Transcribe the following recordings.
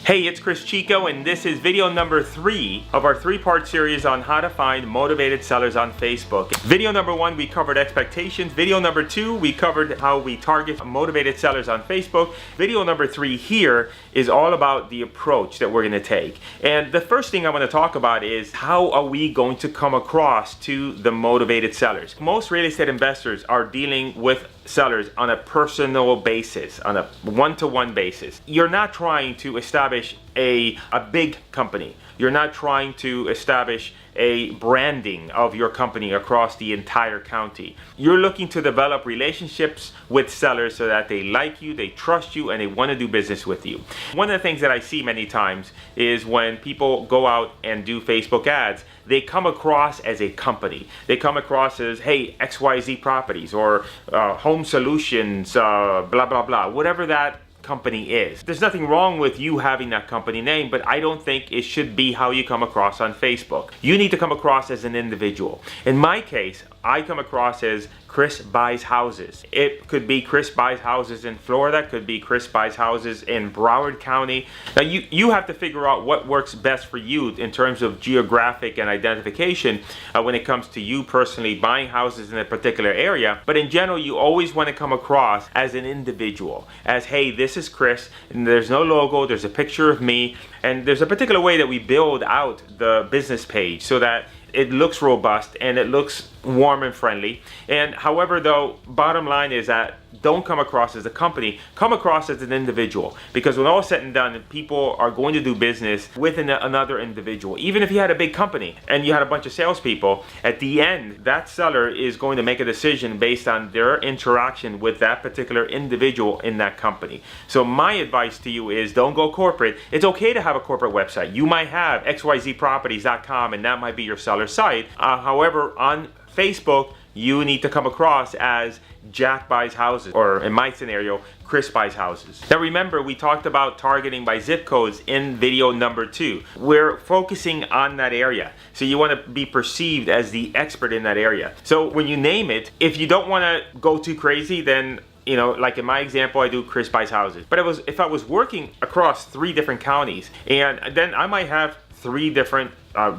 Hey, it's Cris Chico, and this is video number 3 of our 3-part series on how to find motivated sellers on Facebook. Video number 1, we covered expectations. Video number 2, we covered how we target motivated sellers on Facebook. Video number 3 here is all about the approach that we're going to take. And the first thing I want to talk about is how are we going to come across to the motivated sellers. Most real estate investors are dealing with sellers on a personal basis, on a one-to-one basis. You're not trying to establish a big company. You're not trying to establish a branding of your company across the entire county. You're looking to develop relationships with sellers so that they like you, they trust you, and they want to do business with you. One of the things that I see many times is when people go out and do Facebook ads, they come across as a company. They come across as, hey, XYZ Properties or Home Solutions, blah, blah, blah, whatever that company is. There's nothing wrong with you having that company name, but I don't think it should be how you come across on Facebook. You need to come across as an individual. In my case, I come across as Cris Buys Houses. It could be Cris Buys Houses in Florida, it could be Cris Buys Houses in Broward County. Now you have to figure out what works best for you in terms of geographic and identification when it comes to you personally buying houses in a particular area. But in general, you always want to come across as an individual, as, hey, this is Cris, and there's no logo, there's a picture of me, and there's a particular way that we build out the business page so that it looks robust and it looks warm and friendly. And however, though, bottom line is that don't come across as a company, come across as an individual, because when all is said and done, people are going to do business with another individual. Even if you had a big company and you had a bunch of salespeople, at the end, that seller is going to make a decision based on their interaction with that particular individual in that company. So my advice to you is don't go corporate. It's okay to have a corporate website. You might have xyzproperties.com and that might be your seller site. However, on Facebook, you need to come across as Jack Buys Houses, or in my scenario, Cris Buys Houses. Now remember, we talked about targeting by zip codes in video number 2. We're focusing on that area. So you want to be perceived as the expert in that area. So when you name it, if you don't want to go too crazy, then like in my example, I do Cris Buys Houses. But if I was working across 3 different counties, and then I might have 3 different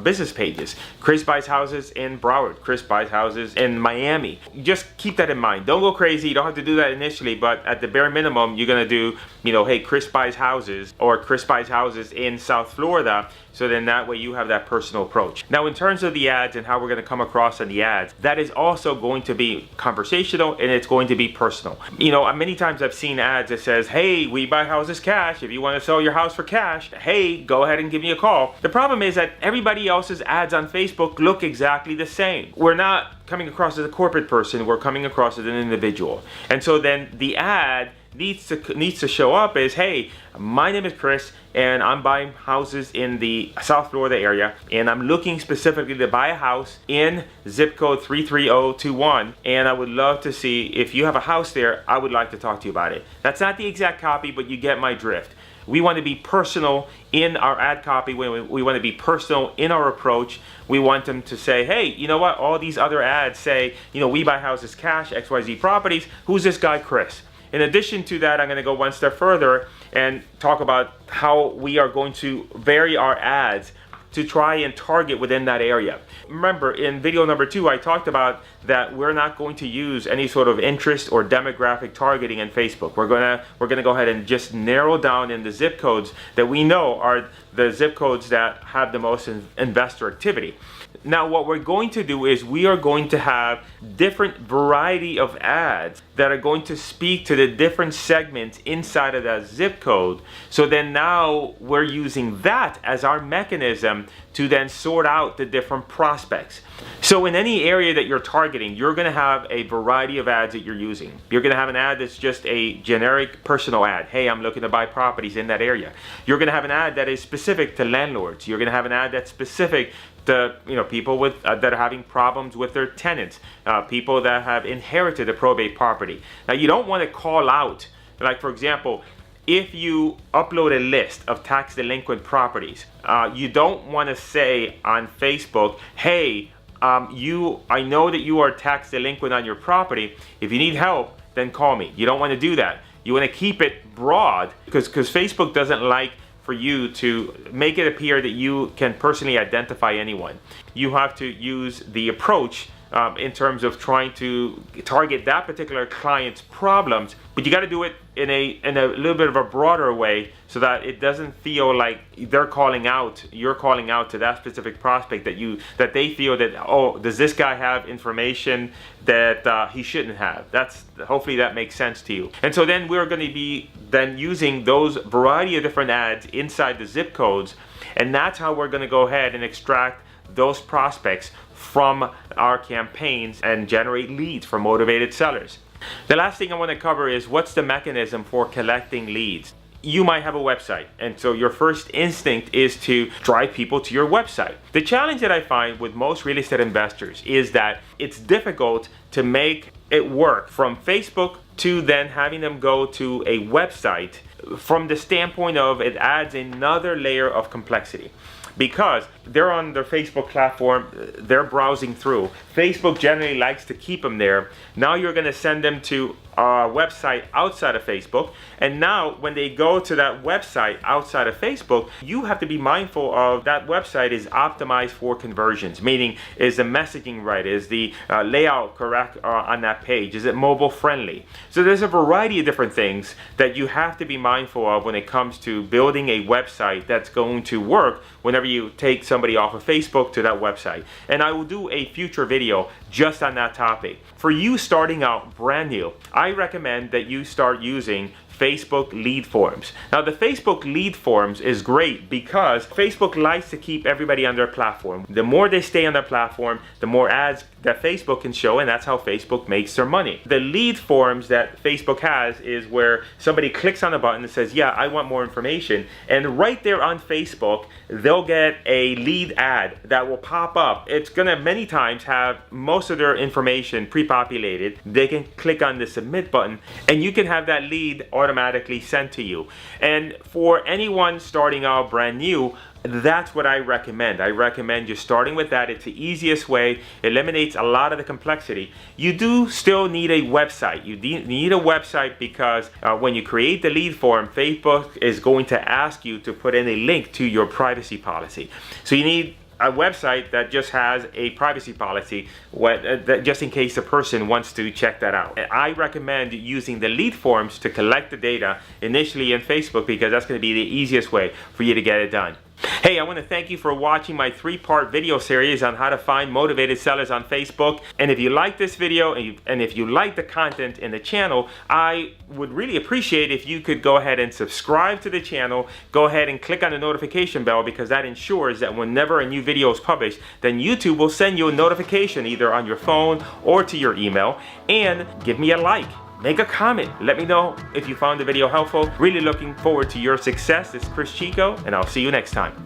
business pages. Cris Buys Houses in Broward, Cris Buys Houses in Miami. Just keep that in mind. Don't go crazy. You don't have to do that initially, but at the bare minimum, you're gonna do, hey, Cris Buys Houses or Cris Buys Houses in South Florida. So then that way you have that personal approach. Now in terms of the ads and how we're gonna come across in the ads, that is also going to be conversational and it's going to be personal. Many times I've seen ads that says, hey, we buy houses cash. If you wanna sell your house for cash, hey, go ahead and give me a call. The problem is that everybody else's ads on Facebook look exactly the same. We're not coming across as a corporate person, we're coming across as an individual. And so then the ad needs to show up as, hey, my name is Cris and I'm buying houses in the South Florida area and I'm looking specifically to buy a house in zip code 33021, and I would love to see if you have a house there. I would like to talk to you about it. That's not the exact copy, but you get my drift. We want to be personal in our ad copy. We want to be personal in our approach. We want them to say, hey, you know what? All these other ads say, we buy houses cash, XYZ Properties. Who's this guy, Cris? In addition to that, I'm going to go one step further and talk about how we are going to vary our ads to try and target within that area. Remember, in video number 2, I talked about that we're not going to use any sort of interest or demographic targeting in Facebook. We're gonna go ahead and just narrow down in the zip codes that we know are the zip codes that have the most investor activity. Now what we're going to do is we are going to have different variety of ads that are going to speak to the different segments inside of that zip code. So then now we're using that as our mechanism to then sort out the different prospects. So in any area that you're targeting, you're going to have a variety of ads that you're using. You're going to have an ad that's just a generic personal ad. Hey, I'm looking to buy properties in that area. You're going to have an ad that is specific to landlords. You're going to have an ad that's specific to people with that are having problems with their tenants, people that have inherited a probate property. Now you don't want to call out, like for example, if you upload a list of tax delinquent properties, you don't want to say on Facebook, hey, I know that you are tax delinquent on your property. If you need help, then call me. You don't want to do that. You want to keep it broad because Facebook doesn't like for you to make it appear that you can personally identify anyone. You have to use the approach in terms of trying to target that particular client's problems, but you got to do it in a little bit of a broader way so that it doesn't feel like you're calling out to that specific prospect that they feel that, oh, does this guy have information that he shouldn't have. Hopefully that makes sense to you. And so then we're going to be then using those variety of different ads inside the zip codes, and that's how we're going to go ahead and extract those prospects from our campaigns and generate leads for motivated sellers. The last thing I want to cover is what's the mechanism for collecting leads. You might have a website, and so your first instinct is to drive people to your website. The challenge that I find with most real estate investors is that it's difficult to make it work from Facebook to then having them go to a website, from the standpoint of it adds another layer of complexity. Because they're on their Facebook platform, they're browsing through. Facebook generally likes to keep them there. Now you're going to send them to a website outside of Facebook, and now when they go to that website outside of Facebook, you have to be mindful of that website is optimized for conversions, meaning is the messaging right, is the layout correct on that page, is it mobile friendly. So there's a variety of different things that you have to be mindful of when it comes to building a website that's going to work whenever you take somebody off of Facebook to that website. And I will do a future video just on that topic. For you starting out brand new, I recommend that you start using Facebook lead forms. Now the Facebook lead forms is great because Facebook likes to keep everybody on their platform. The more they stay on their platform, the more ads that Facebook can show, and that's how Facebook makes their money. The lead forms that Facebook has is where somebody clicks on a button and says, yeah, I want more information, and right there on Facebook they'll get a lead ad that will pop up. It's gonna many times have most of their information pre-populated. They can click on the submit button and you can have that lead automatically sent to you. And for anyone starting out brand new, that's what I recommend. I recommend you starting with that. It's the easiest way, eliminates a lot of the complexity. You do still need a website. You need a website because when you create the lead form, Facebook is going to ask you to put in a link to your privacy policy. So you need a website that just has a privacy policy, just in case the person wants to check that out. I recommend using the lead forms to collect the data initially in Facebook because that's going to be the easiest way for you to get it done. Hey, I want to thank you for watching my 3-part video series on how to find motivated sellers on Facebook. And if you like this video and if you like the content in the channel, I would really appreciate if you could go ahead and subscribe to the channel. Go ahead and click on the notification bell because that ensures that whenever a new video is published, then YouTube will send you a notification either on your phone or to your email. And give me a like. Make a comment. Let me know if you found the video helpful. Really looking forward to your success. It's Cris Chico, and I'll see you next time.